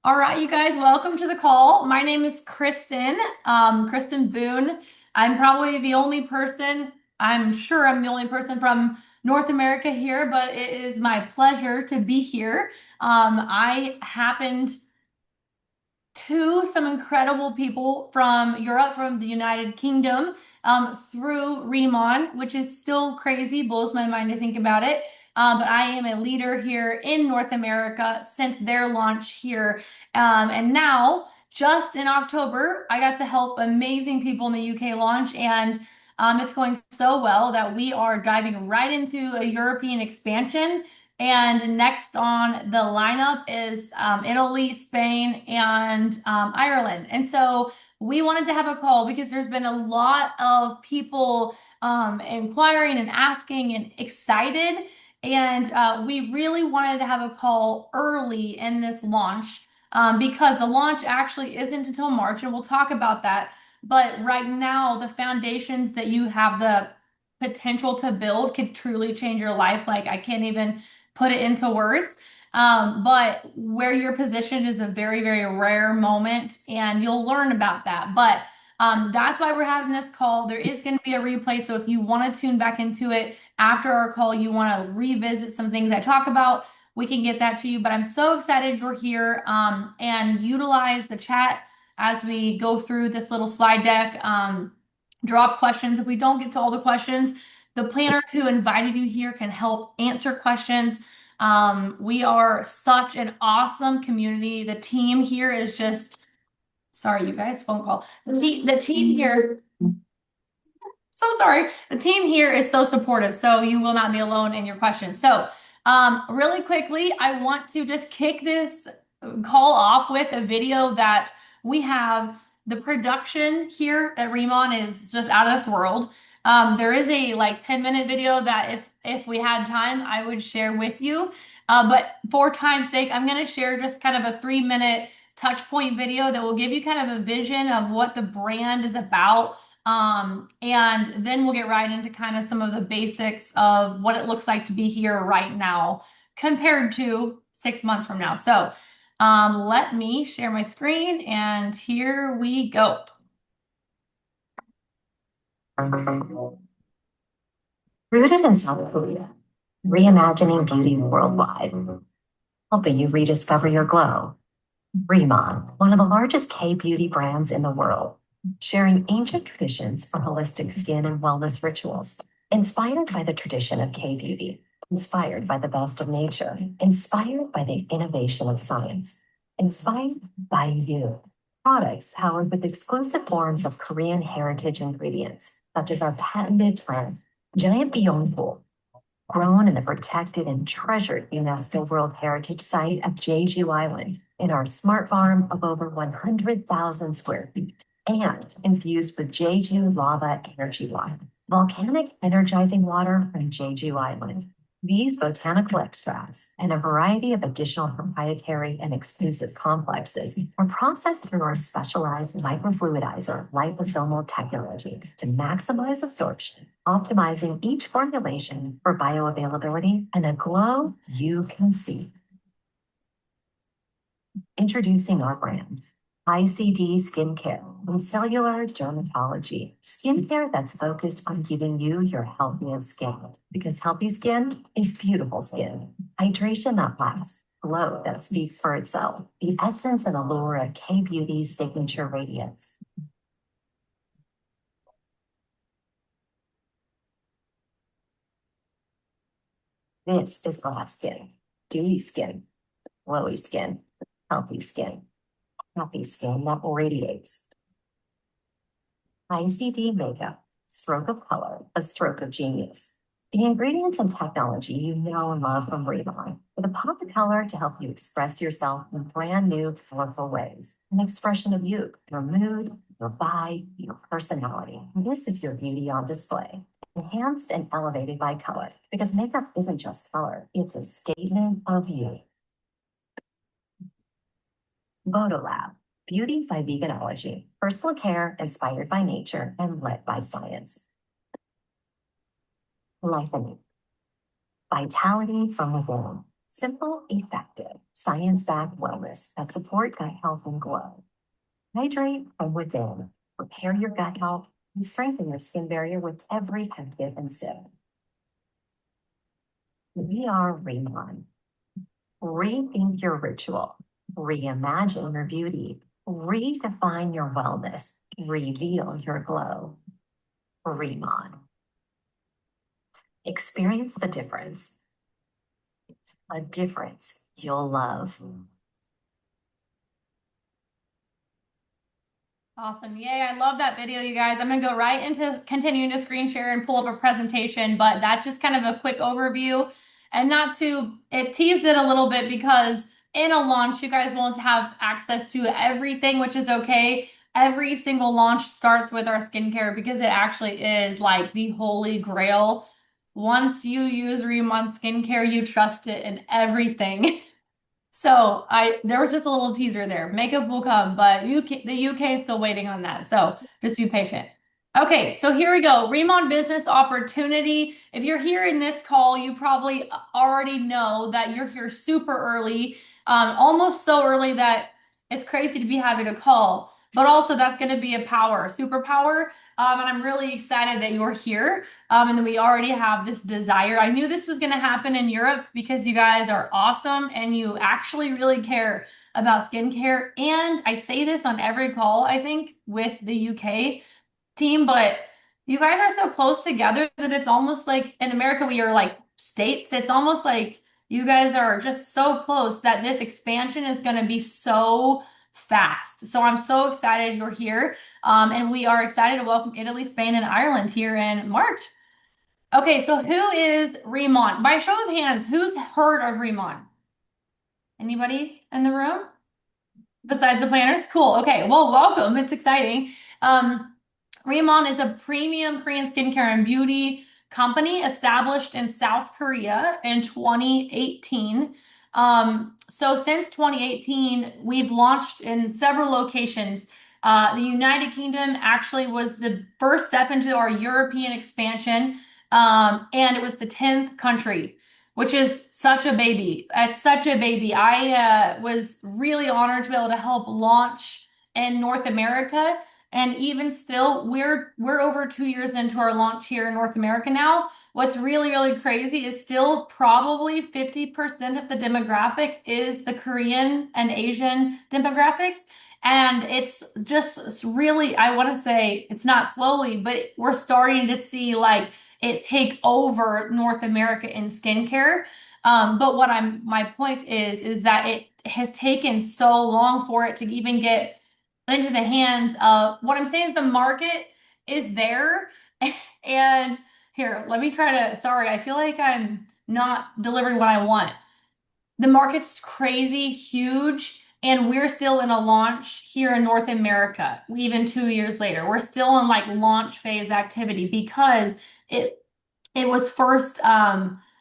All right, you guys, welcome to the call. My name is Kristen, Kristen Boone. I'm probably the only person, I'm sure I'm the only person from North America here, but it is my pleasure to be here. I happened to some incredible people from Europe, from the United Kingdom, through Riemann, which is still crazy, blows my mind to think about it. But I am a leader here in North America since their launch here. And now, just in October, I got to help amazing people in the UK launch, and it's going so well that we are diving right into a European expansion. And next on the lineup is Italy, Spain, and Ireland. And so we wanted to have a call because there's been a lot of people inquiring and asking and excited. And we really wanted to have a call early in this launch because the launch actually isn't until March, and we'll talk about that. But right now, the foundations that you have the potential to build could truly change your life. Like, I can't even put it into words. But where you're positioned is a very, very rare moment, and you'll learn about that. But that's why we're having this call. There is going to be a replay. So if you want to tune back into it after our call, you want to revisit some things I talk about, we can get that to you. But I'm so excited you're here and utilize the chat as we go through this little slide deck. Drop questions. If we don't get to all the questions, the planner who invited you here can help answer questions. We are such an awesome community. The team here is just, sorry, you guys, phone call. The team here, so sorry. The team here is so supportive, so you will not be alone in your questions. So, really quickly, I want to just kick this call off with a video that we have. The production here at Riemann is just out of this world. There is a like 10-minute video that if we had time, I would share with you. But for time's sake, I'm going to share just kind of a 3-minute touch point video that will give you kind of a vision of what the brand is about, and then we'll get right into kind of some of the basics of what it looks like to be here right now compared to 6 months from now. So let me share my screen and here we go. Rooted in South Korea, reimagining beauty worldwide, helping you rediscover your glow. Riemann, one of the largest K-beauty brands in the world, sharing ancient traditions for holistic skin and wellness rituals, inspired by the tradition of K-beauty, inspired by the best of nature, inspired by the innovation of science, inspired by you. Products powered with exclusive forms of Korean heritage ingredients, such as our patented plant, Giant Beyondpool, grown in the protected and treasured UNESCO World Heritage Site of Jeju Island in our smart farm of over 100,000 square feet, and infused with Jeju lava energy water, volcanic energizing water from Jeju Island. These botanical extracts and a variety of additional proprietary and exclusive complexes are processed through our specialized microfluidizer liposomal technology to maximize absorption, optimizing each formulation for bioavailability and a glow you can see. Introducing our brands. ICD Skincare and Cellular Dermatology. Skincare that's focused on giving you your healthiest skin. Because healthy skin is beautiful skin. Hydration that lasts. Glow that speaks for itself. The essence and allure of K-Beauty's signature radiance. This is glass skin. Dewy skin. Glowy skin. Healthy skin. Happy skin that radiates. ICD Makeup, Stroke of Color, a stroke of genius. The ingredients and technology you know and love from Revlon, with a pop of color to help you express yourself in brand new, colorful ways. An expression of you, your mood, your vibe, your personality. This is your beauty on display, enhanced and elevated by color, because makeup isn't just color, it's a statement of you. Vodolab, Beauty by Veganology, personal care inspired by nature and led by science. Lifening, vitality from within, simple, effective, science-backed wellness that support gut health and glow. Hydrate from within, repair your gut health, and strengthen your skin barrier with every peptide and sip. We are Remon. Rethink your ritual, reimagine your beauty, redefine your wellness, reveal your glow. Remon. Experience the difference, a difference you'll love. Awesome. Yay. I love that video, you guys. I'm going to go right into continuing to screen share and pull up a presentation, but that's just kind of a quick overview. And not to, it teased it a little bit because in a launch, you guys won't have access to everything, which is okay. Every single launch starts with our skincare because it actually is like the holy grail. Once you use Remon skincare, you trust it in everything. So there was just a little teaser there. Makeup will come, but the UK is still waiting on that. So just be patient. Okay, so here we go. Remon Business Opportunity. If you're here in this call, you probably already know that you're here super early, almost so early that it's crazy to be having a call. But also that's going to be a superpower. And I'm really excited that you're here. And then we already have this desire. I knew this was going to happen in Europe because you guys are awesome and you actually really care about skincare. And I say this on every call, I think, with the UK team, but you guys are so close together that it's almost like in America, we are like states. It's almost like you guys are just so close that this expansion is going to be so fast. So I'm so excited you're here. And we are excited to welcome Italy, Spain, and Ireland here in March. Okay, so who is Remon? By show of hands, who's heard of Remon? Anybody in the room? Besides the planners? Cool. Okay, well, welcome. It's exciting. Remon is a premium Korean skincare and beauty company established in South Korea in 2018. So since 2018, we've launched in several locations. The United Kingdom actually was the first step into our European expansion, and it was the 10th country, which is such a baby. It's such a baby. I was really honored to be able to help launch in North America. And even still, we're over 2 years into our launch here in North America now. What's really, really crazy is still probably 50% of the demographic is the Korean and Asian demographics. And it's just really, I want to say it's not slowly, but we're starting to see like it take over North America in skincare. But my point is that it has taken so long for it to even get into the hands of what I'm saying is the market is there. And here, let me try to, sorry, I feel like I'm not delivering what I want. The market's crazy huge, and we're still in a launch here in North America, even 2 years later. We're still in like launch phase activity because it was first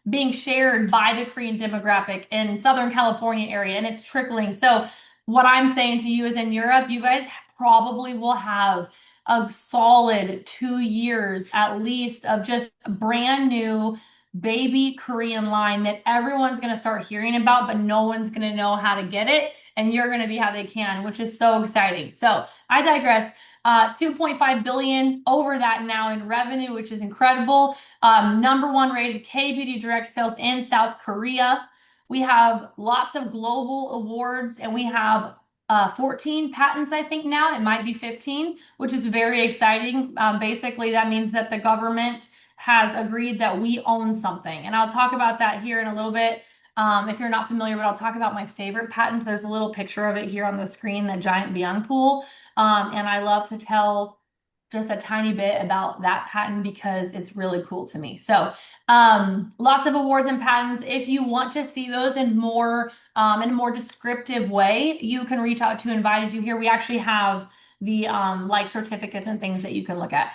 being shared by the Korean demographic in Southern California area, and it's trickling. So what I'm saying to you is in Europe, you guys probably will have a solid 2 years at least of just brand new baby Korean line that everyone's going to start hearing about, but no one's going to know how to get it. And you're going to be how they can, which is so exciting. So I digress. 2.5 billion over that now in revenue, which is incredible. #1 rated K-beauty direct sales in South Korea. We have lots of global awards, and we have 14 patents, I think now. It might be 15, which is very exciting. Basically, that means that the government has agreed that we own something. And I'll talk about that here in a little bit. If you're not familiar, but I'll talk about my favorite patent. There's a little picture of it here on the screen, the giant Byung pool. And I love to tell just a tiny bit about that patent because it's really cool to me. So lots of awards and patents. If you want to see those in a more descriptive way, you can reach out to Invited You here. We actually have the like certificates and things that you can look at.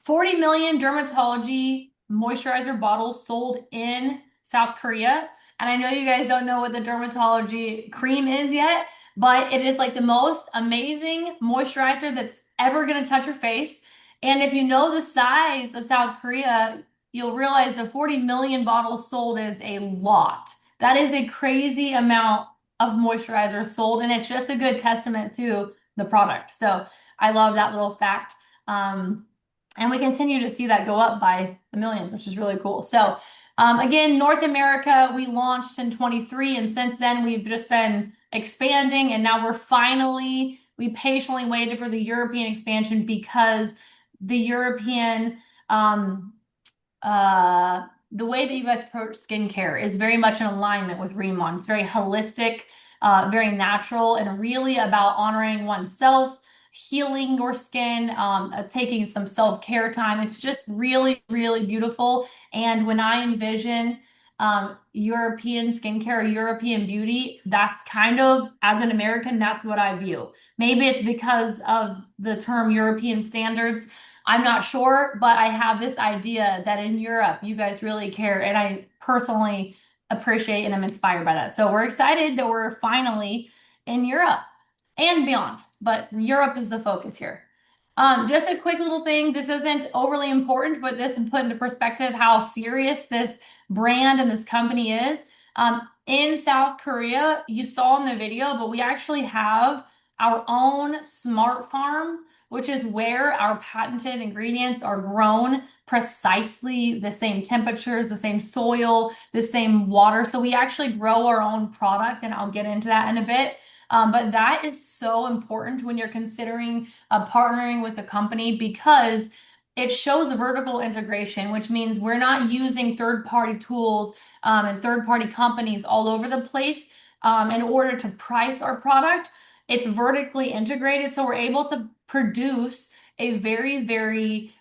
40 million dermatology moisturizer bottles sold in South Korea. And I know you guys don't know what the dermatology cream is yet, but it is like the most amazing moisturizer that's ever going to touch your face. And if you know the size of South Korea, you'll realize the 40 million bottles sold is a lot. That is a crazy amount of moisturizer sold, and it's just a good testament to the product. So I love that little fact. Um, and we continue to see that go up by the millions, which is really cool. So again, North America, we launched in 23, and since then we've just been expanding, and now we patiently waited for the European expansion because the European the way that you guys approach skincare is very much in alignment with Remon. It's very holistic, very natural, and really about honoring oneself, healing your skin, taking some self-care time. It's just really, really beautiful. And when I envision European skincare, or European beauty, that's kind of, as an American, that's what I view. Maybe it's because of the term European standards. I'm not sure, but I have this idea that in Europe, you guys really care, and I personally appreciate and am inspired by that. So we're excited that we're finally in Europe and beyond, but Europe is the focus here. Just a quick little thing. This isn't overly important, but this would put into perspective how serious this brand and this company is. In South Korea, you saw in the video, but we actually have our own smart farm, which is where our patented ingredients are grown precisely the same temperatures, the same soil, the same water. So we actually grow our own product, and I'll get into that in a bit. But that is so important when you're considering partnering with a company because it shows vertical integration, which means we're not using third-party tools and third-party companies all over the place in order to price our product. It's vertically integrated, so we're able to produce a very, very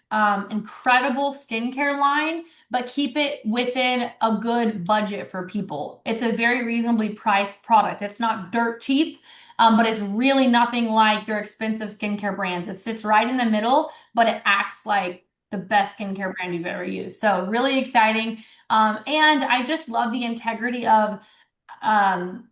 incredible skincare line, but keep it within a good budget for people. It's a very reasonably priced product. It's not dirt cheap, but it's really nothing like your expensive skincare brands. It sits right in the middle, but it acts like the best skincare brand you've ever used. So really exciting. And I just love the integrity of um,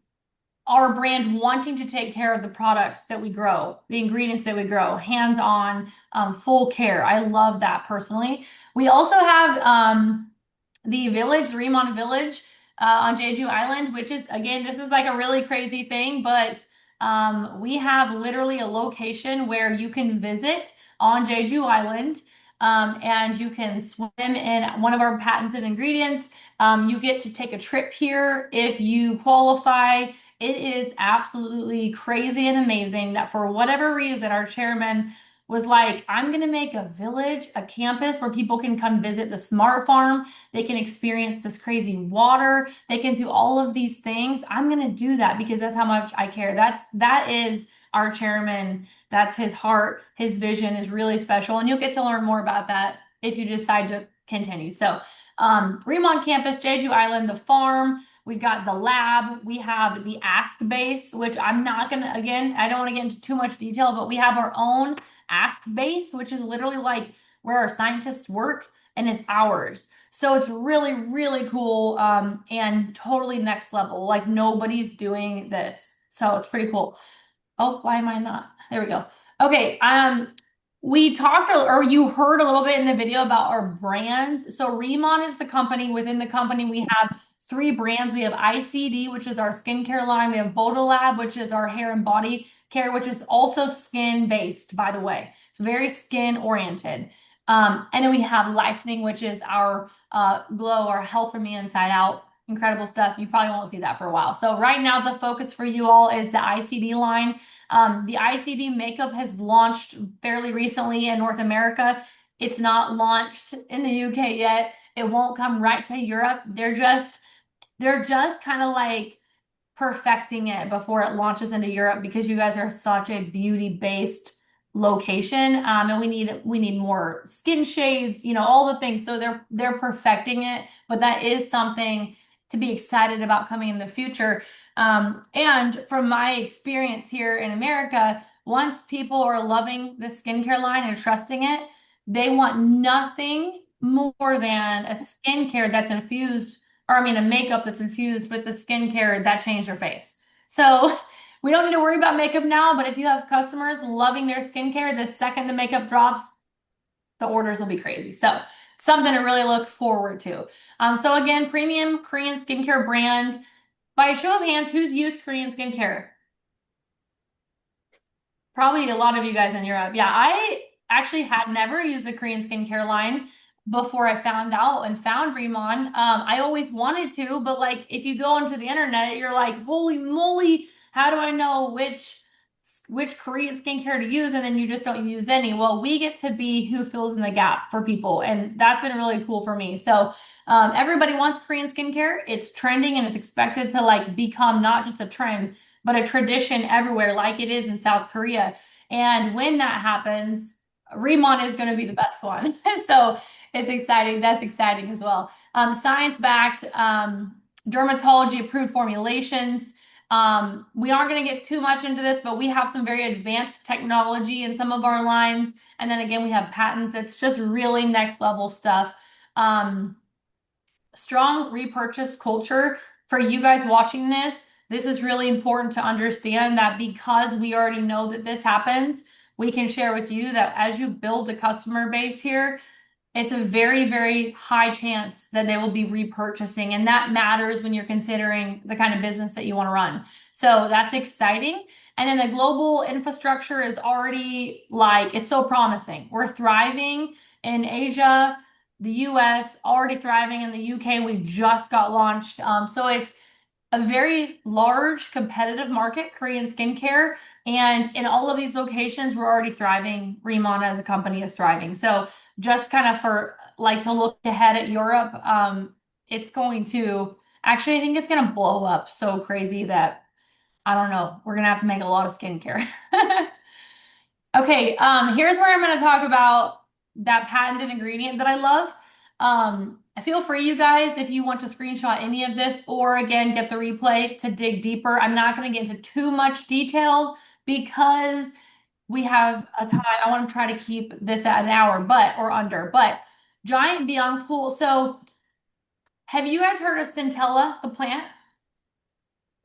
our brand wanting to take care of the products that we grow, the ingredients that we grow, hands-on, full care. I love that personally. We also have the village, Remon Village, on Jeju Island, which is, again, this is like a really crazy thing, but we have literally a location where you can visit on Jeju Island. And you can swim in one of our patented ingredients. You get to take a trip here if you qualify. It is absolutely crazy and amazing that for whatever reason, our chairman was like, I'm going to make a village, a campus where people can come visit the smart farm. They can experience this crazy water. They can do all of these things. I'm going to do that because that's how much I care. That is our chairman. That's his heart. His vision is really special. And you'll get to learn more about that if you decide to continue. So, Remont campus, Jeju Island, the farm. We've got the lab. We have the Ask Base, which I'm not going to, again, I don't want to get into too much detail, but we have our own Ask Base, which is literally like where our scientists work and it's ours. So it's really, really cool and totally next level. Like nobody's doing this. So it's pretty cool. Oh, why am I not? There we go. Okay, we talked or you heard a little bit in the video about our brands. So Remon is the company. Within the company, we have three brands. We have ICD, which is our skincare line. We have Bodolab, which is our hair and body care, which is also skin based, by the way. It's very skin oriented. And then we have Lifening, which is our glow, our health from the inside out. Incredible stuff. You probably won't see that for a while. So right now, the focus for you all is the ICD line. The ICD makeup has launched fairly recently in North America. It's not launched in the UK yet. It won't come right to Europe. They're just kind of like perfecting it before it launches into Europe because you guys are such a beauty-based location. And we need more skin shades, all the things. So they're perfecting it, but that is something to be excited about coming in the future. And from my experience here in America, once people are loving the skincare line and trusting it, they want nothing more than a skincare that's infused, or I mean, a makeup that's infused with the skincare that changed their face. So we don't need to worry about makeup now, but if you have customers loving their skincare, the second the makeup drops, the orders will be crazy. So something to really look forward to. So again, premium Korean skincare brand. By a show of hands, who's used Korean skincare? Probably a lot of you guys in Europe. Yeah, I actually had never used a Korean skincare line before I found out and found Remon. I always wanted to, but like if you go onto the internet, you're like, holy moly, how do I know which Korean skincare to use? And then you just don't use any. Well, we get to be who fills in the gap for people, and that's been really cool for me. So everybody wants Korean skincare. It's trending and it's expected to like become not just a trend but a tradition everywhere, like it is in South Korea. And when that happens, Remon is going to be the best one. So it's exciting. That's exciting as well. Science-backed, dermatology-approved formulations. We aren't going to get too much into this, but we have some very advanced technology in some of our lines. And then again, we have patents. It's just really next level stuff. Strong repurchase culture for you guys watching this. This is really important to understand that because we already know that this happens, we can share with you that as you build the customer base here, it's a very, very high chance that they will be repurchasing. And that matters when you're considering the kind of business that you want to run. So that's exciting. And then the global infrastructure is already like, it's so promising. We're thriving in Asia, the US, already thriving in the UK. We just got launched. So it's a very large competitive market, Korean skincare. And in all of these locations, we're already thriving. Remon as a company is thriving. So just kind of for like to look ahead at Europe, it's going to actually, I think it's going to blow up so crazy that I don't know. We're going to have to make a lot of skincare. Okay, here's where I'm going to talk about that patented ingredient that I love. Feel free, you guys, if you want to screenshot any of this or again, get the replay to dig deeper. I'm not going to get into too much detail because we have a time. I want to try to keep this at an hour, or under. But Giant Beyond Pool. So, have you guys heard of Centella, the plant?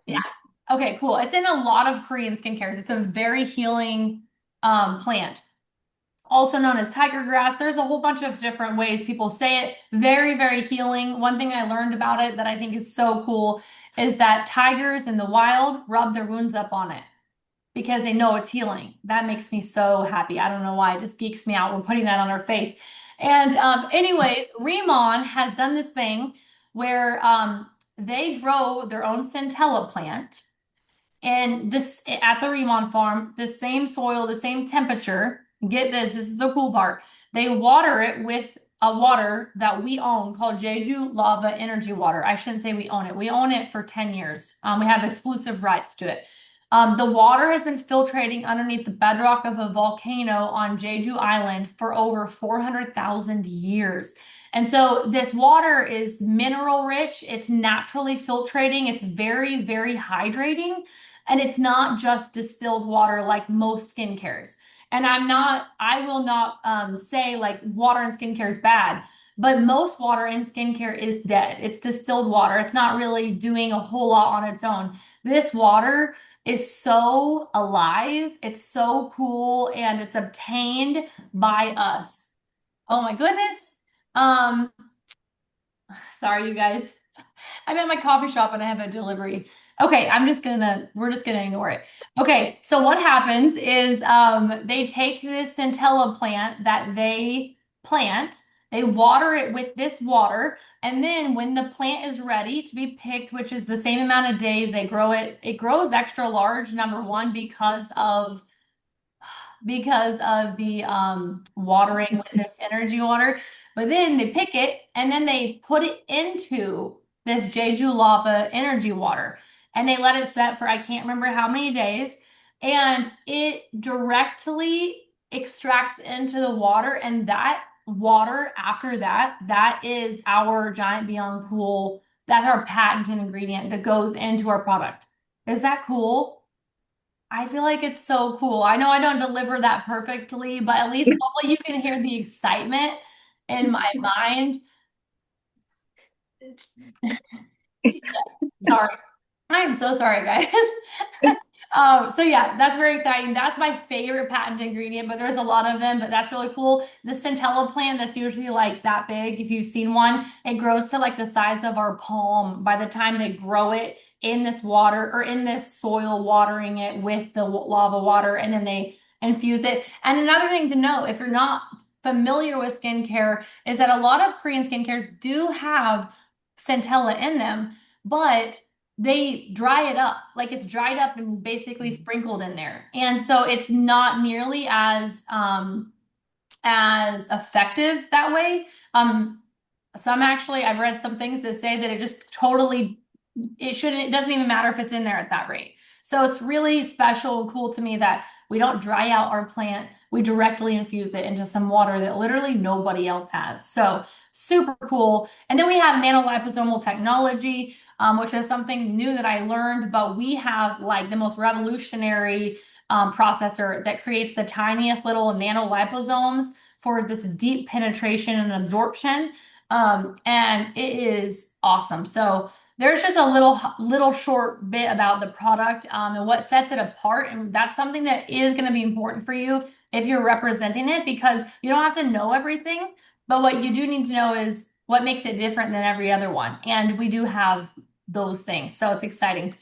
Yeah. Okay, cool. It's in a lot of Korean skincares. It's a very healing plant, also known as tiger grass. There's a whole bunch of different ways people say it. Very, very healing. One thing I learned about it that I think is so cool is that tigers in the wild rub their wounds up on it because they know it's healing. That makes me so happy. I don't know why. It just geeks me out. We're putting that on our face. And anyways, Remon has done this thing where they grow their own centella plant and this at the Remon farm, the same soil, the same temperature. Get this, this is the cool part. They water it with a water that we own called Jeju Lava Energy Water. I shouldn't say we own it. We own it for 10 years. We have exclusive rights to it. The water has been filtrating underneath the bedrock of a volcano on Jeju Island for over 400,000 years. And so this water is mineral rich. It's naturally filtrating. It's very, very hydrating. And it's not just distilled water like most skincares. And I will not say like water in skincare is bad, but most water in skincare is dead. It's distilled water. It's not really doing a whole lot on its own. This water is so alive. It's so cool and it's obtained by us. Oh my goodness. Um, sorry, you guys. I'm at my coffee shop and I have a delivery. Okay, we're just gonna ignore it. Okay, so what happens is they take this centella plant that they plant, they water it with this water, and then when the plant is ready to be picked, which is the same amount of days they grow it, it grows extra large, number one, because of the watering with this energy water. But then they pick it and then they put it into this Jeju lava energy water and they let it set for I can't remember how many days. And it directly extracts into the water. And that water after that, that is our Giant Beyond Pool. That's our patented ingredient that goes into our product. Is that cool? I feel like it's so cool. I know I don't deliver that perfectly, but at least hopefully you can hear the excitement in my mind. Sorry. I am so sorry, guys. So yeah, that's very exciting. That's my favorite patent ingredient, but there's a lot of them, but that's really cool. The centella plant that's usually like that big, if you've seen one, it grows to like the size of our palm by the time they grow it in this water or in this soil, watering it with the lava water, and then they infuse it. And another thing to know, if you're not familiar with skincare, is that a lot of Korean skincares do have centella in them, but they dry it up. Like it's dried up and basically sprinkled in there. And so it's not nearly as effective that way. I've read some things that say that it just totally it doesn't even matter if it's in there at that rate. So it's really special and cool to me that we don't dry out our plant. We directly infuse it into some water that literally nobody else has. So super cool. And then we have nanoliposomal technology, which is something new that I learned, but we have like the most revolutionary processor that creates the tiniest little nanoliposomes for this deep penetration and absorption. And it is awesome. So there's just a little short bit about the product and what sets it apart, and that's something that is going to be important for you if you're representing it, because you don't have to know everything, but what you do need to know is what makes it different than every other one, and we do have those things, so it's exciting.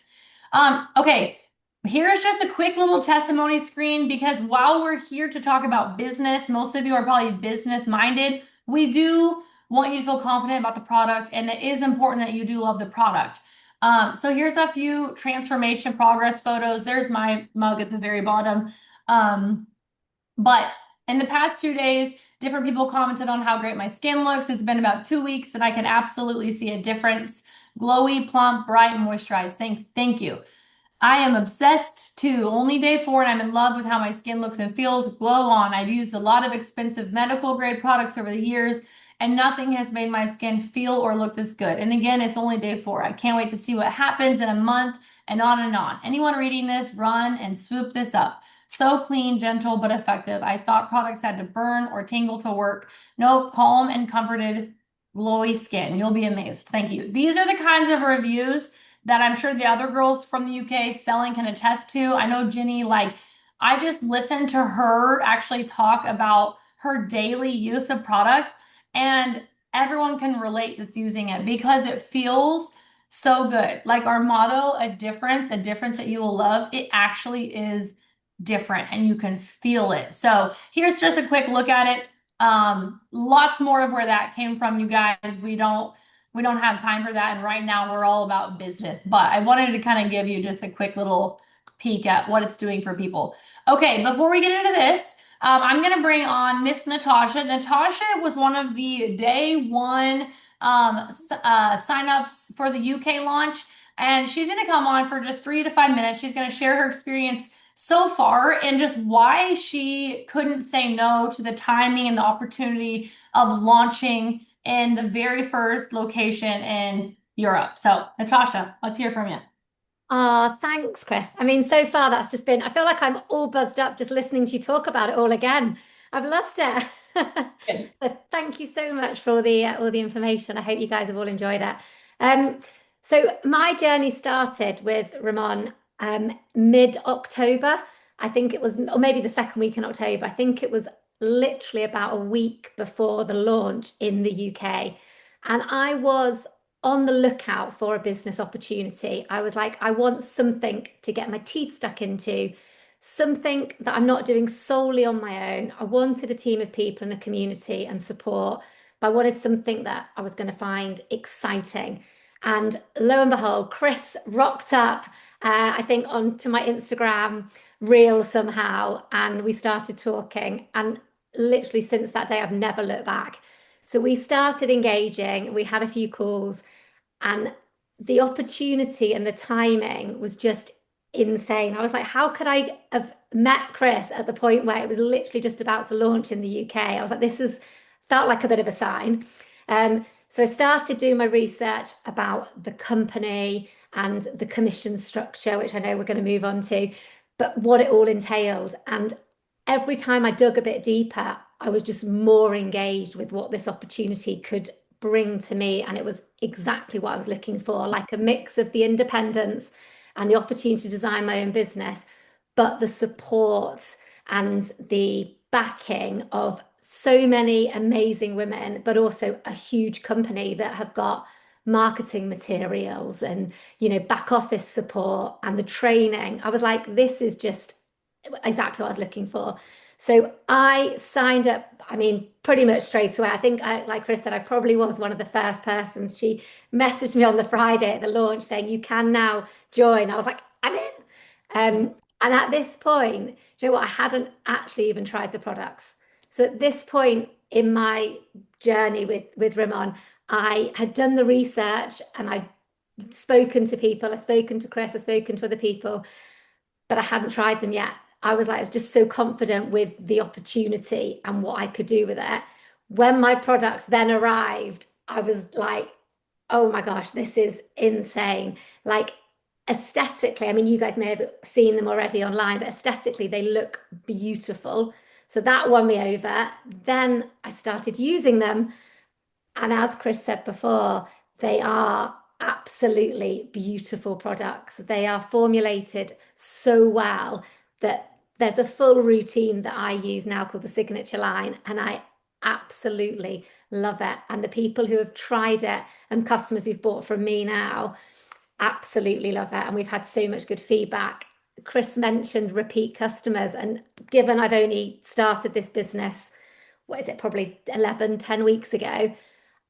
Okay, here's just a quick little testimony screen, because while we're here to talk about business, most of you are probably business minded. We do want you to feel confident about the product, and it is important that you do love the product. So here's a few transformation progress photos. There's my mug at the very bottom. But in the past 2 days, different people commented on how great my skin looks. It's been about 2 weeks and I can absolutely see a difference. Glowy, plump, bright, moisturized. Thank you. I am obsessed too. Only day 4 and I'm in love with how my skin looks and feels. Glow on. I've used a lot of expensive medical grade products over the years and nothing has made my skin feel or look this good. And again, it's only day 4. I can't wait to see what happens in a month, and on and on. Anyone reading this, run and swoop this up. So clean, gentle, but effective. I thought products had to burn or tingle to work. Nope, calm and comforted, glowy skin. You'll be amazed. Thank you. These are the kinds of reviews that I'm sure the other girls from the UK selling can attest to. I know Ginny, like, I just listened to her actually talk about her daily use of product, and everyone can relate that's using it because it feels so good. Like our motto, a difference that you will love, it actually is different and you can feel it. So here's just a quick look at it. Lots more of where that came from, you guys. We don't have time for that. And right now we're all about business, but I wanted to kind of give you just a quick little peek at what it's doing for people. Okay, before we get into this, I'm going to bring on Miss Natasha. Natasha was one of the day one signups for the UK launch, and she's going to come on for just 3 to 5 minutes. She's going to share her experience so far and just why she couldn't say no to the timing and the opportunity of launching in the very first location in Europe. So, Natasha, let's hear from you. Oh, thanks, Chris. I mean, so far that's just been, I feel like I'm all buzzed up just listening to you talk about it all again. I've loved it. Good. So thank you so much for all the information. I hope you guys have all enjoyed it. Um, so my journey started with Ramon mid-October. I think it was, or maybe the second week in October. I think it was literally about a week before the launch in the UK. And I was on the lookout for a business opportunity. I was like, I want something to get my teeth stuck into, something that I'm not doing solely on my own. I wanted a team of people and a community and support, but I wanted something that I was going to find exciting. And lo and behold, Chris rocked up, I think, onto my Instagram reel somehow, and we started talking. And literally since that day, I've never looked back. So we started engaging, we had a few calls, and the opportunity and the timing was just insane. I was like, how could I have met Chris at the point where it was literally just about to launch in the UK? I was like, this has felt like a bit of a sign. So I started doing my research about the company and the commission structure, which I know we're going to move on to, but what it all entailed. And every time I dug a bit deeper, I was just more engaged with what this opportunity could bring to me. And it was exactly what I was looking for, like a mix of the independence and the opportunity to design my own business, but the support and the backing of so many amazing women, but also a huge company that have got marketing materials and, back office support and the training. I was like, this is just exactly what I was looking for. So I signed up, I mean, pretty much straight away. I think, like Chris said, I probably was one of the first persons. She messaged me on the Friday at the launch saying, you can now join. I was like, I'm in. And at this point, do you know what? I hadn't actually even tried the products. So at this point in my journey with Rimon, I had done the research and I'd spoken to people. I'd spoken to Chris, I'd spoken to other people, but I hadn't tried them yet. I was just so confident with the opportunity and what I could do with it. When my products then arrived, I was like, oh my gosh, this is insane. Like aesthetically, I mean, you guys may have seen them already online, but aesthetically, they look beautiful. So that won me over. Then I started using them. And as Chris said before, they are absolutely beautiful products. They are formulated so well that there's a full routine that I use now called the Signature line, and I absolutely love it. And the people who have tried it and customers who've bought from me now absolutely love it. And we've had so much good feedback. Chris mentioned repeat customers, and given I've only started this business, what is it, probably 11, 10 weeks ago,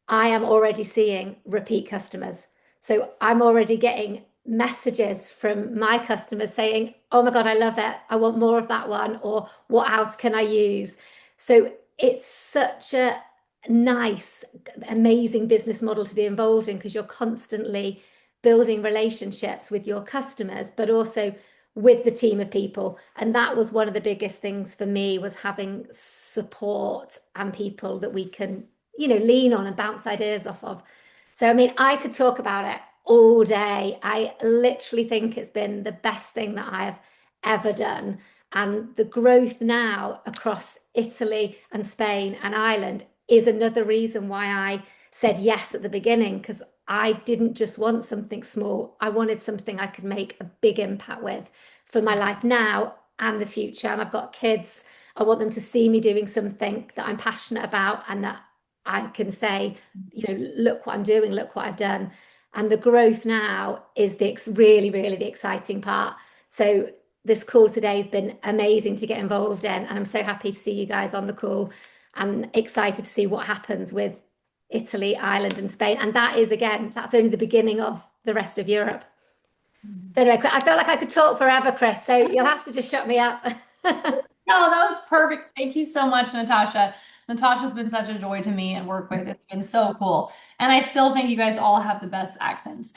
I am already seeing repeat customers. So I'm already getting messages from my customers saying, oh my God, I love it. I want more of that one. Or what else can I use? So it's such a nice, amazing business model to be involved in because you're constantly building relationships with your customers, but also with the team of people. And that was one of the biggest things for me, was having support and people that we can, lean on and bounce ideas off of. So, I mean, I could talk about it all day. I literally think it's been the best thing that I have ever done. And the growth now across Italy and Spain and Ireland is another reason why I said yes at the beginning, because I didn't just want something small. I wanted something I could make a big impact with for my life now and the future. And I've got kids. I want them to see me doing something that I'm passionate about and that I can say, look what I'm doing, look what I've done. And the growth now is really, really the exciting part. So this call today has been amazing to get involved in. And I'm so happy to see you guys on the call and excited to see what happens with Italy, Ireland, and Spain. And that is, again, that's only the beginning of the rest of Europe. So anyway, I felt like I could talk forever, Chris. So you'll have to just shut me up. No, that was perfect. Thank you so much, Natasha. Natasha's been such a joy to me and work with. It's been so cool. And I still think you guys all have the best accents.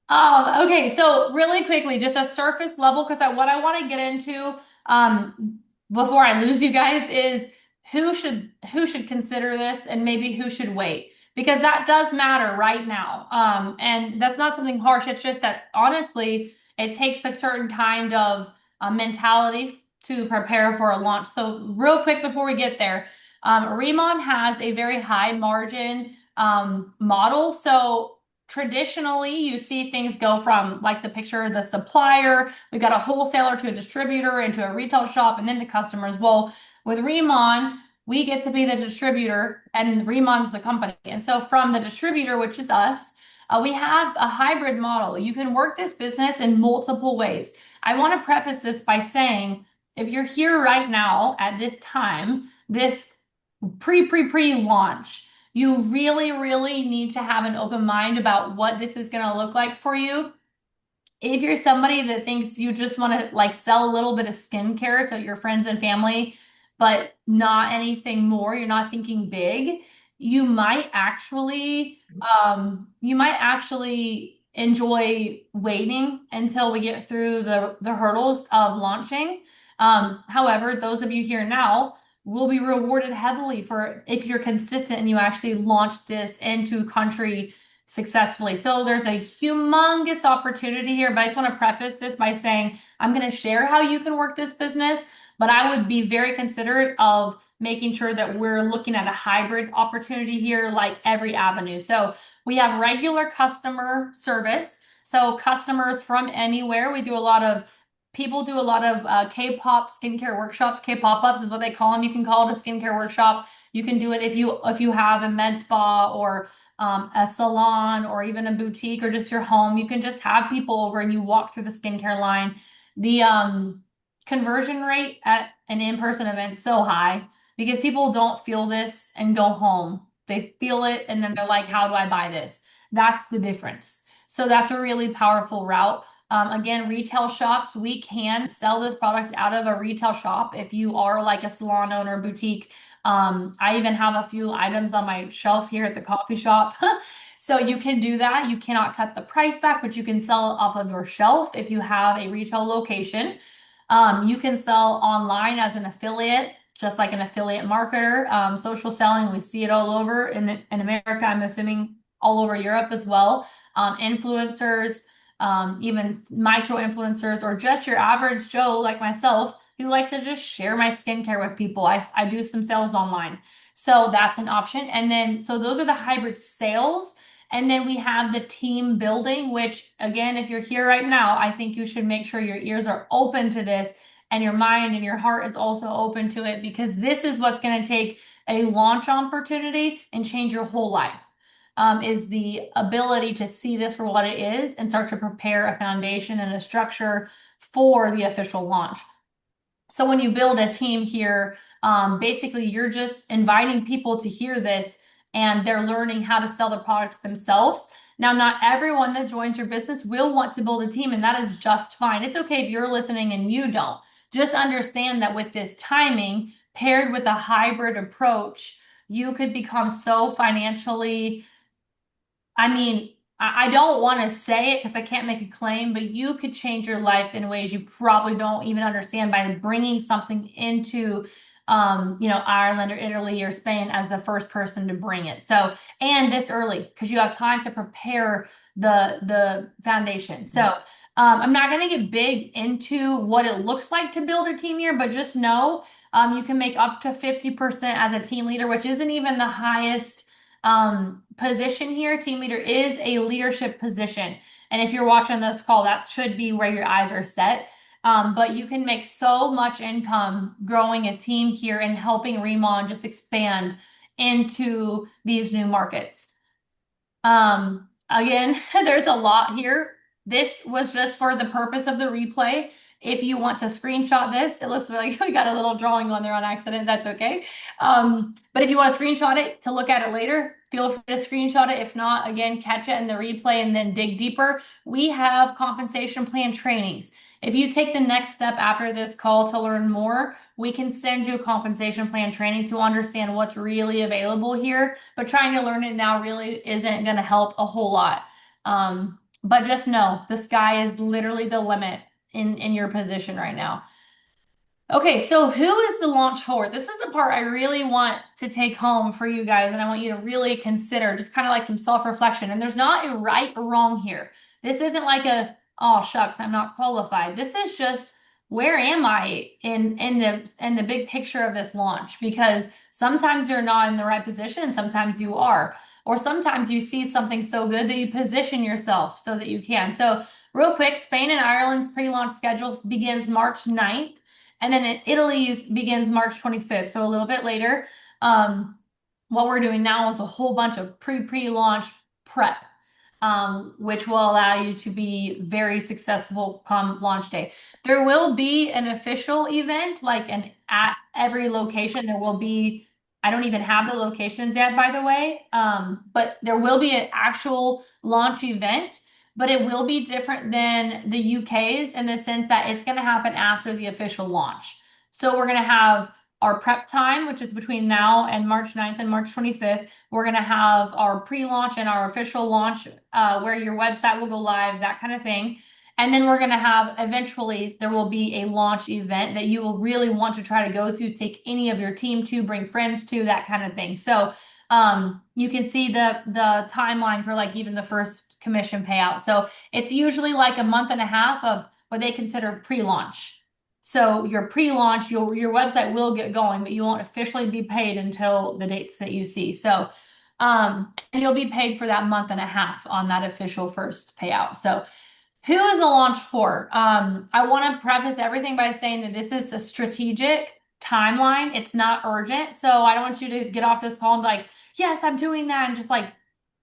Okay, so really quickly, just a surface level, because what I want to get into before I lose you guys is who should consider this and maybe who should wait, because that does matter right now. And that's not something harsh. It's just that honestly, it takes a certain kind of mentality to prepare for a launch. So real quick before we get there, Rimon has a very high margin model. So traditionally, you see things go from, like the picture of the supplier, we got a wholesaler to a distributor into a retail shop and then to customers. Well, with Rimon, we get to be the distributor and Rimon's the company. And so from the distributor, which is us, we have a hybrid model. You can work this business in multiple ways. I want to preface this by saying, if you're here right now at this time, this pre-launch, you really, really need to have an open mind about what this is going to look like for you. If you're somebody that thinks you just want to like sell a little bit of skincare to your friends and family, but not anything more, you're not thinking big, you might actually enjoy waiting until we get through the hurdles of launching. However, those of you here now will be rewarded heavily for if you're consistent and you actually launch this into country successfully. So there's a humongous opportunity here, but I just want to preface this by saying I'm going to share how you can work this business, but I would be very considerate of making sure that we're looking at a hybrid opportunity here, like every avenue. So we have regular customer service. So customers from anywhere. We do a lot of people do a lot of K-pop skincare workshops. K-pop-ups is what they call them. You can call it a skincare workshop. You can do it if you have a med spa or a salon or even a boutique or just your home. You can just have people over and you walk through the skincare line. The conversion rate at an in-person event is so high because people don't feel this and go home. They feel it and then they're like, how do I buy this? That's the difference. So that's a really powerful route. Again, retail shops, we can sell this product out of a retail shop if you are like a salon owner, boutique. I even have a few items on my shelf here at the coffee shop. So you can do that. You cannot cut the price back, but you can sell off of your shelf if you have a retail location. You can sell online as an affiliate, just like an affiliate marketer. Social selling, we see it all over in America. I'm assuming all over Europe as well. Influencers, even micro influencers, or just your average Joe like myself who likes to just share my skincare with people. I do some sales online. So that's an option. And then, so those are the hybrid sales. And then we have the team building, which again, if you're here right now, I think you should make sure your ears are open to this and your mind and your heart is also open to it, because this is what's going to take a launch opportunity and change your whole life. Is the ability to see this for what it is and start to prepare a foundation and a structure for the official launch. So when you build a team here, basically you're just inviting people to hear this and they're learning how to sell the product themselves. Now, not everyone that joins your business will want to build a team, and that is just fine. It's okay if you're listening and you don't. Just understand that with this timing paired with a hybrid approach, you could become so financially, I don't want to say it because I can't make a claim, but you could change your life in ways you probably don't even understand by bringing something into, Ireland or Italy or Spain as the first person to bring it. So, and this early because you have time to prepare the foundation. So, I'm not going to get big into what it looks like to build a team here, but just know, you can make up to 50% as a team leader, which isn't even the highest position here. Team leader is a leadership position. And if you're watching this call, that should be where your eyes are set. But you can make so much income growing a team here and helping Remon just expand into these new markets. Again, there's a lot here. This was just for the purpose of the replay. If you want to screenshot this, it looks like we got a little drawing on there on accident. That's okay. But if you want to screenshot it to look at it later, feel free to screenshot it. If not, again, catch it in the replay and then dig deeper. We have compensation plan trainings. If you take the next step after this call to learn more, we can send you a compensation plan training to understand what's really available here. But trying to learn it now really isn't going to help a whole lot. But just know the sky is literally the limit in your position right now. Okay, so who is the launch for? This is the part I really want to take home for you guys, and I want you to really consider just kind of like some self-reflection. And there's not a right or wrong here. This isn't like a, oh shucks, I'm not qualified. This is just, where am I in the big picture of this launch? Because sometimes you're not in the right position and sometimes you are. Or sometimes you see something so good that you position yourself so that you can. So real quick, Spain and Ireland's pre-launch schedules begins March 9th, and then Italy's begins March 25th, so a little bit later. What we're doing now is a whole bunch of pre-launch prep, which will allow you to be very successful come launch day. There will be an official event, at every location. There will be, I don't even have the locations yet, by the way, but there will be an actual launch event, but it will be different than the UK's in the sense that it's going to happen after the official launch. So we're going to have our prep time, which is between now and March 9th and March 25th. We're going to have our pre-launch and our official launch, where your website will go live, that kind of thing. And then we're going to have, eventually, there will be a launch event that you will really want to try to go to, take any of your team to, bring friends to, that kind of thing. So you can see the timeline for like even the first commission payout. So it's usually like a month and a half of what they consider pre-launch. So your pre-launch, your website will get going, but you won't officially be paid until the dates that you see. So And you'll be paid for that month and a half on that official first payout. So who is the launch for? I want to preface everything by saying that this is a strategic timeline. It's not urgent. So I don't want you to get off this call and be like, yes, I'm doing that, and just like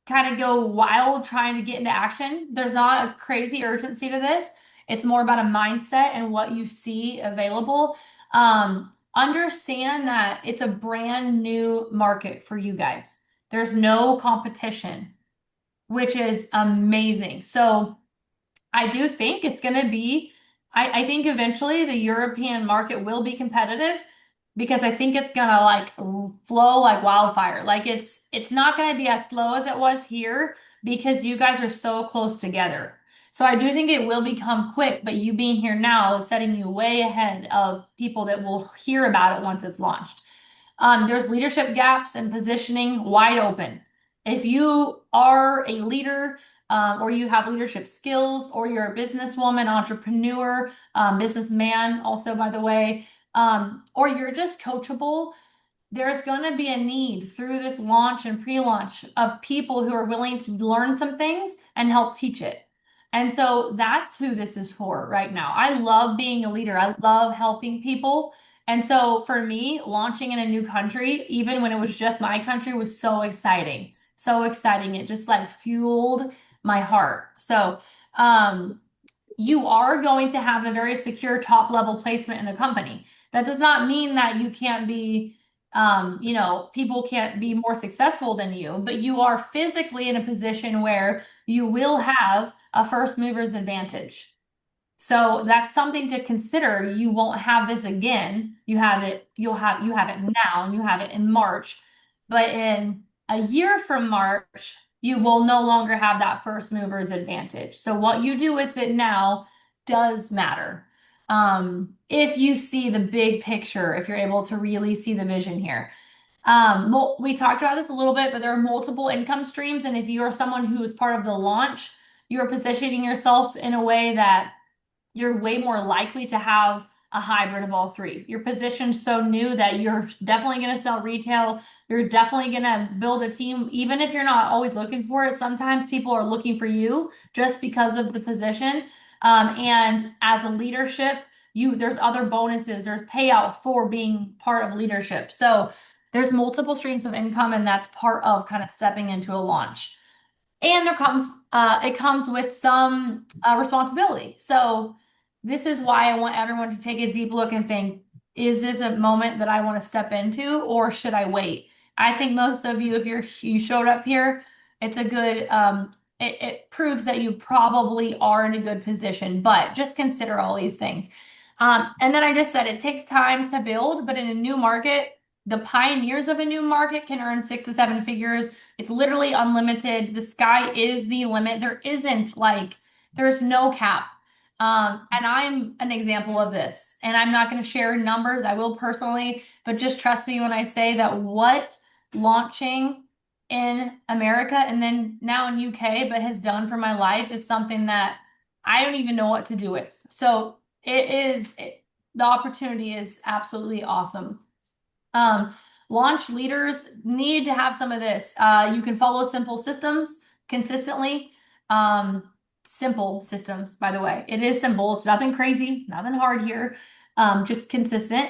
kind of go wild trying to get into action. There's not a crazy urgency to this. It's more about a mindset and what you see available. Understand that it's a brand new market for you guys. There's no competition, which is amazing. So I do think it's going to be, I think eventually the European market will be competitive because I think it's going to like flow like wildfire. Like it's not going to be as slow as it was here because you guys are so close together. So I do think it will become quick, but you being here now is setting you way ahead of people that will hear about it once it's launched. There's leadership gaps and positioning wide open. If you are a leader, or you have leadership skills, or you're a businesswoman, entrepreneur, businessman, also, by the way, or you're just coachable, there's going to be a need through this launch and pre-launch of people who are willing to learn some things and help teach it. And so that's who this is for right now. I love being a leader. I love helping people. And so for me, launching in a new country, even when it was just my country, was so exciting. So exciting. It just like fueled my heart. So, you are going to have a very secure top level placement in the company. That does not mean that you can't be, people can't be more successful than you, but you are physically in a position where you will have a first mover's advantage. So that's something to consider. You won't have this again. You have it now, and you have it in March. But in a year from March, you will no longer have that first mover's advantage. So what you do with it now does matter. If you see the big picture, if you're able to really see the vision here. We talked about this a little bit, but there are multiple income streams. And if you are someone who is part of the launch, you're positioning yourself in a way that you're way more likely to have a hybrid of all three. You're positioned so new that you're definitely going to sell retail. You're definitely going to build a team, even if you're not always looking for it. Sometimes people are looking for you just because of the position. And as a leadership, there's other bonuses, there's payout for being part of leadership. So there's multiple streams of income, and that's part of kind of stepping into a launch. And it comes with some responsibility. So this is why I want everyone to take a deep look and think, is this a moment that I want to step into, or should I wait? I think most of you, if you showed up here, it's a good, it proves that you probably are in a good position, but just consider all these things. And then I just said it takes time to build, but in a new market, the pioneers of a new market can earn 6 to 7 figures. It's literally unlimited. The sky is the limit. There's no cap. And I'm an example of this. And I'm not going to share numbers. I will personally, but just trust me when I say that what launching in America and then now in UK, but has done for my life is something that I don't even know what to do with. So the opportunity is absolutely awesome. Launch leaders need to have some of this. You can follow simple systems consistently. Simple systems, by the way. It is simple. It's nothing crazy, nothing hard here. Just consistent.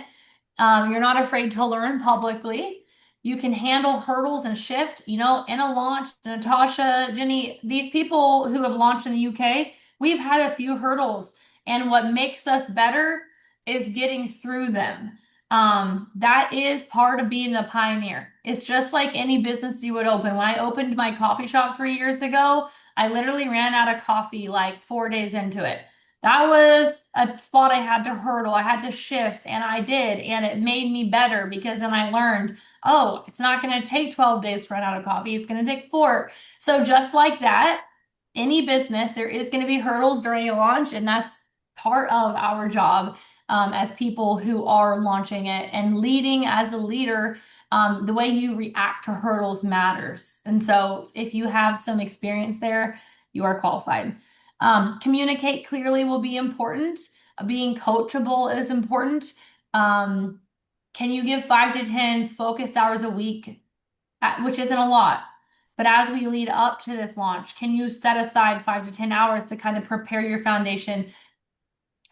You're not afraid to learn publicly. You can handle hurdles and shift. In a launch, Natasha, Jenny, these people who have launched in the UK, we've had a few hurdles. And what makes us better is getting through them. That is part of being a pioneer. It's just like any business you would open. When I opened my coffee shop 3 years ago, I literally ran out of coffee like 4 days into it. That was a spot I had to hurdle. I had to shift, and I did. And it made me better because then I learned, oh, it's not going to take 12 days to run out of coffee. It's going to take 4. So just like that, any business, there is going to be hurdles during a launch, and that's part of our job as people who are launching it and leading as a leader. The way you react to hurdles matters. And so if you have some experience there, you are qualified. Communicate clearly will be important. Being coachable is important. Can you give 5 to 10 focused hours a week, which isn't a lot? But as we lead up to this launch, can you set aside 5 to 10 hours to kind of prepare your foundation,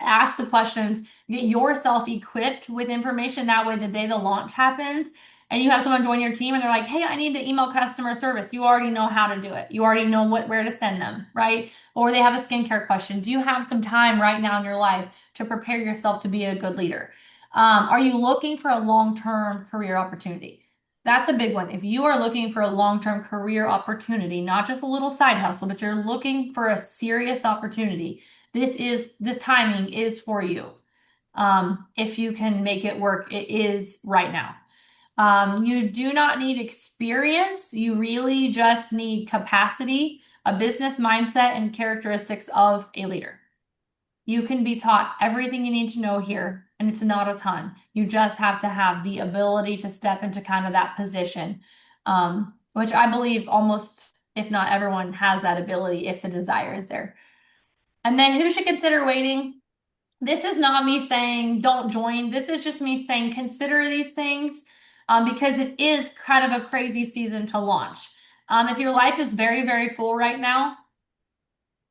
ask the questions, get yourself equipped with information? That way, the day the launch happens and you have someone join your team and they're like, hey, I need to email customer service. You already know how to do it. You already know where to send them, right? Or they have a skincare question. Do you have some time right now in your life to prepare yourself to be a good leader? Are you looking for a long-term career opportunity? That's a big one. If you are looking for a long-term career opportunity, not just a little side hustle, but you're looking for a serious opportunity, this timing is for you. If you can make it work, it is right now. You do not need experience. You really just need capacity, a business mindset, and characteristics of a leader. You can be taught everything you need to know here, and it's not a ton. You just have to have the ability to step into kind of that position, which I believe almost, if not everyone, has that ability if the desire is there. And then who should consider waiting? This is not me saying don't join. This is just me saying consider these things because it is kind of a crazy season to launch. If your life is very, very full right now,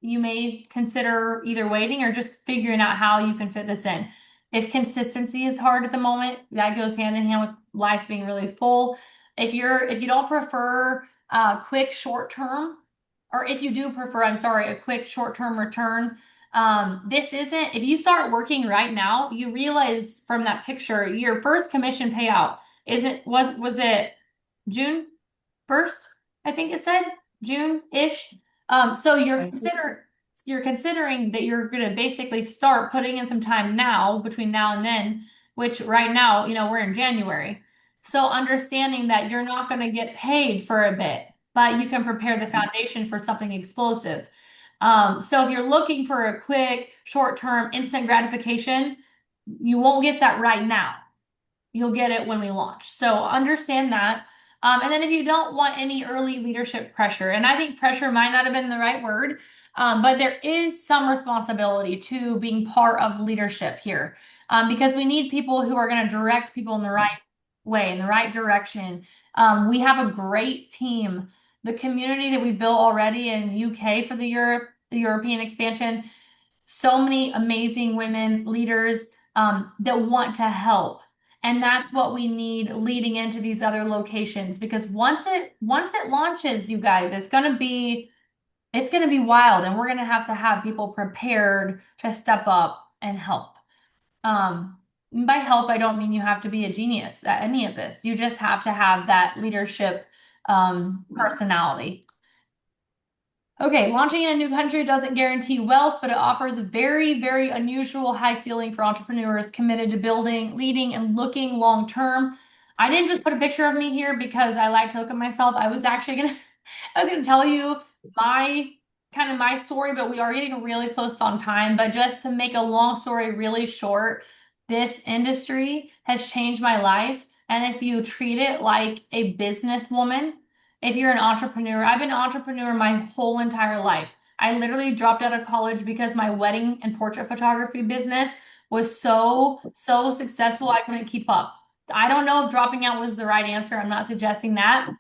you may consider either waiting or just figuring out how you can fit this in. If consistency is hard at the moment, that goes hand in hand with life being really full. If you don't prefer quick short term, or if you do prefer, I'm sorry, a quick short term return, this isn't. If you start working right now, you realize from that picture, your first commission payout was it June 1st? I think it said June-ish. So you're considering that you're going to basically start putting in some time now between now and then, which right now, we're in January. So understanding that you're not going to get paid for a bit, but you can prepare the foundation for something explosive. So if you're looking for a quick, short-term, instant gratification, you won't get that right now. You'll get it when we launch. So understand that. And then if you don't want any early leadership pressure, and I think pressure might not have been the right word, but there is some responsibility to being part of leadership here, because we need people who are going to direct people in the right way, in the right direction. We have a great team. The community that we built already in UK for the European expansion, so many amazing women leaders that want to help. And that's what we need leading into these other locations, because once it launches, you guys, it's gonna be wild, and we're gonna have to have people prepared to step up and help. By help, I don't mean you have to be a genius at any of this. You just have to have that leadership personality. Okay, launching in a new country doesn't guarantee wealth, but it offers a very, very unusual high ceiling for entrepreneurs committed to building, leading, and looking long term. I didn't just put a picture of me here because I like to look at myself. I was actually gonna, I was gonna tell you my story, but we are getting really close on time. But just to make a long story really short, this industry has changed my life. And if you treat it like a businesswoman, if you're an entrepreneur, I've been an entrepreneur my whole entire life. I literally dropped out of college because my wedding and portrait photography business was so successful I couldn't keep up. I don't know if dropping out was the right answer. I'm not suggesting that,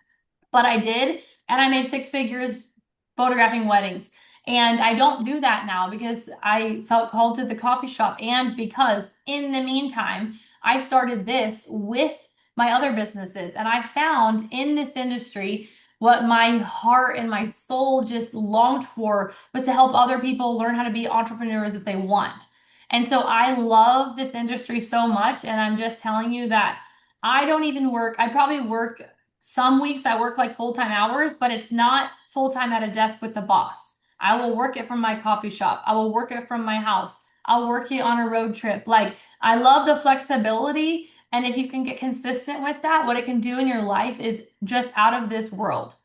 but I did, and I made 6 figures photographing weddings. And I don't do that now because I felt called to the coffee shop, and because in the meantime, I started this with my other businesses. And I found in this industry what my heart and my soul just longed for was to help other people learn how to be entrepreneurs if they want. And so I love this industry so much. And I'm just telling you that I don't even work. I probably work some weeks, I work like full-time hours, but it's not full-time at a desk with the boss. I will work it from my coffee shop. I will work it from my house. I'll work it on a road trip. Like, I love the flexibility. And if you can get consistent with that, what it can do in your life is just out of this world.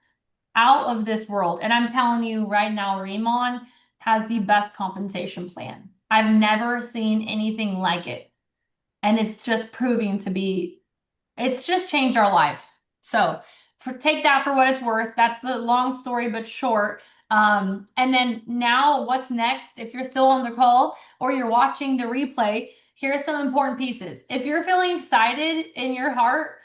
Out of this world. And I'm telling you right now, Remon has the best compensation plan. I've never seen anything like it. And it's just proving to be, it's just changed our life. So take that for what it's worth. That's the long story, but short. And then now what's next? If you're still on the call or you're watching the replay, here are some important pieces. If you're feeling excited in your heart,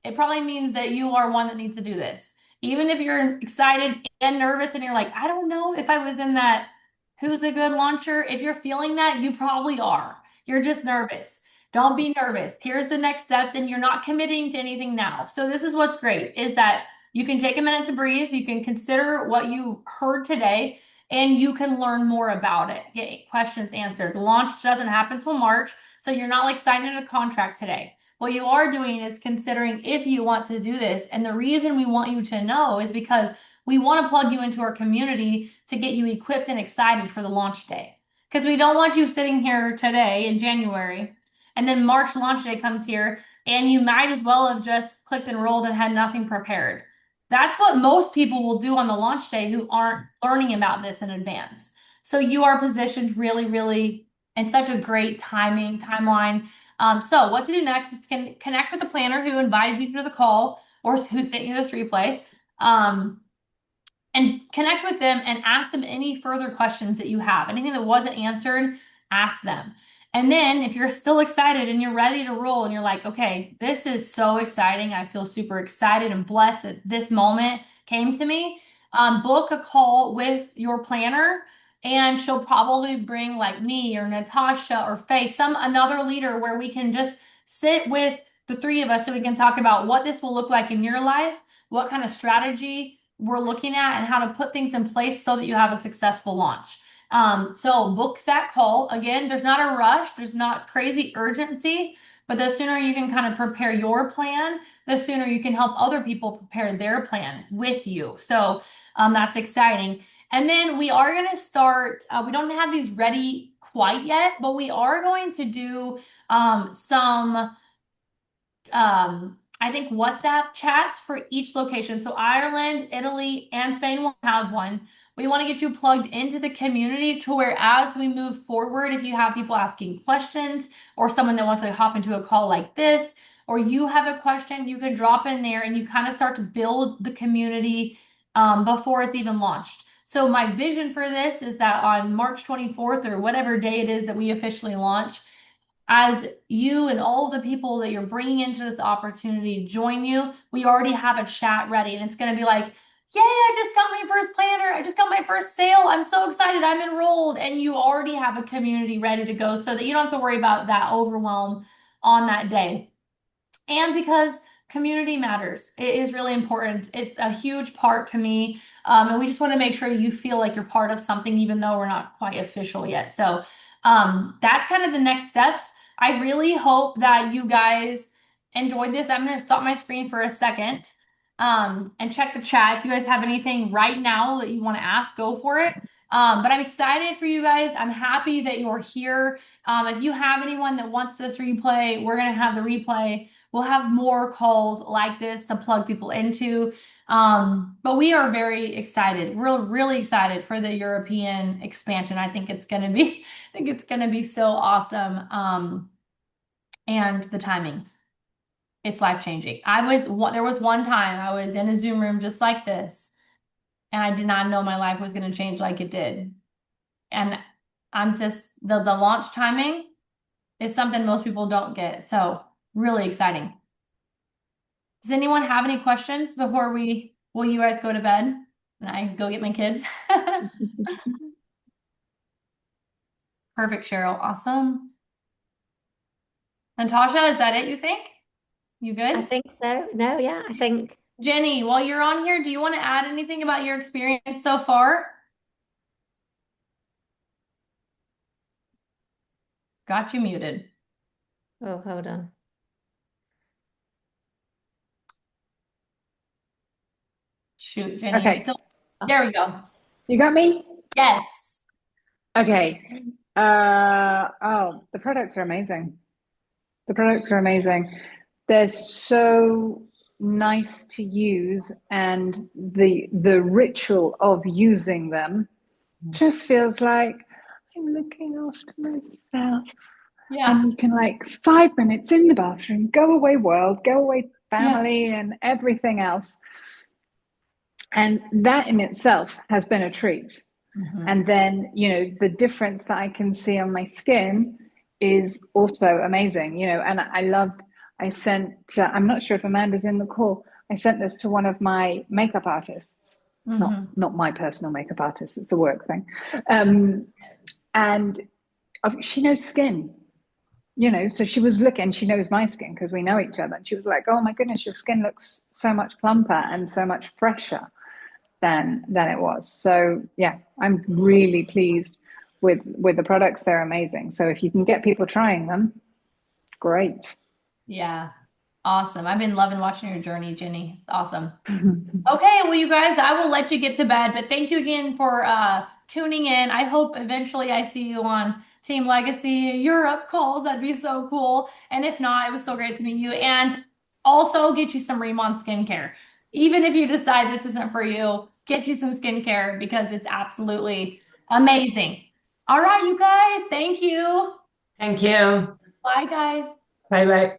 it probably means that you are one that needs to do this. Even if you're excited and nervous and you're like, I don't know if I was in that who's a good launcher. If you're feeling that, you probably are. You're just nervous. Don't be nervous. Here's the next steps, and you're not committing to anything now. So this is what's great is that you can take a minute to breathe. You can consider what you heard today, and you can learn more about it. Get questions answered. The launch doesn't happen till March, so you're not like signing a contract today. What you are doing is considering if you want to do this. And the reason we want you to know is because we want to plug you into our community to get you equipped and excited for the launch day. Because we don't want you sitting here today in January and then March launch day comes here and you might as well have just clicked and rolled and had nothing prepared. That's what most people will do on the launch day who aren't learning about this in advance. So you are positioned really, really in such a great timeline. So what to do next is to connect with the planner who invited you to the call or who sent you this replay. And connect with them and ask them any further questions that you have. Anything that wasn't answered, ask them. And then if you're still excited and you're ready to roll and you're like, okay, this is so exciting. I feel super excited and blessed that this moment came to me. Book a call with your planner and she'll probably bring like me or Natasha or Faye, another leader where we can just sit with the three of us so we can talk about what this will look like in your life, what kind of strategy we're looking at and how to put things in place so that you have a successful launch. So book that call. Again, there's not a rush, there's not crazy urgency, but the sooner you can kind of prepare your plan, the sooner you can help other people prepare their plan with you. So that's exciting. And then we are going to start, we don't have these ready quite yet, but we are going to do some I think WhatsApp chats for each location. So Ireland, Italy, and Spain will have one. We want to get you plugged into the community to where as we move forward, if you have people asking questions or someone that wants to hop into a call like this, or you have a question, you can drop in there and you kind of start to build the community before it's even launched. So my vision for this is that on March 24th or whatever day it is that we officially launch, as you and all the people that you're bringing into this opportunity join you, we already have a chat ready. And it's going to be like, yay, I just got my first planner. I just got my first sale. I'm so excited. I'm enrolled. And you already have a community ready to go so that you don't have to worry about that overwhelm on that day. And because community matters, it is really important. It's a huge part to me. And we just want to make sure you feel like you're part of something, even though we're not quite official yet. So that's kind of the next steps. I really hope that you guys enjoyed this. I'm going to stop my screen for a second and check the chat. If you guys have anything right now that you want to ask, go for it. But I'm excited for you guys. I'm happy that you're here. If you have anyone that wants this replay, we're going to have the replay. We'll have more calls like this to plug people into. But we are very excited. We're really excited for the European expansion. I think it's going to be so awesome. And the timing, it's life-changing. There was one time I was in a Zoom room just like this, and I did not know my life was going to change like it did. And I'm just, the launch timing is something most people don't get. So really exciting. Does anyone have any questions before will you guys go to bed and I go get my kids? Perfect, Cheryl. Awesome. Natasha, is that it, you think? You good? I think so. No, yeah, I think. Jenny, while you're on here, do you want to add anything about your experience so far? Got you muted. Oh, hold on. Shoot, Jenny, Okay. you're still. There we go. You got me? Yes. Okay. The products are amazing. The products are amazing. They're so nice to use, and the ritual of using them just feels like I'm looking after myself. Yeah. And you can, like, 5 minutes in the bathroom, go away world, go away family, and everything else. And that in itself has been a treat. Mm-hmm. And then, the difference that I can see on my skin is also amazing, and I sent, I'm not sure if Amanda's in the call, I sent this to one of my makeup artists, not my personal makeup artist, it's a work thing. And she knows skin, so she was looking, she knows my skin because we know each other. And she was like, oh my goodness, your skin looks so much plumper and so much fresher than it was. So yeah, I'm really pleased with the products. They're amazing. So if you can get people trying them, great. Yeah. Awesome. I've been loving watching your journey, Jenny. It's awesome. Okay, well, you guys, I will let you get to bed, but thank you again for tuning in. I hope eventually I see you on Team Legacy Europe calls. That'd be so cool. And if not, it was so great to meet you. And also get you some Remon skincare. Even if you decide this isn't for you, get you some skincare because it's absolutely amazing. All right, you guys, thank you. Thank you. Bye, guys. Bye bye.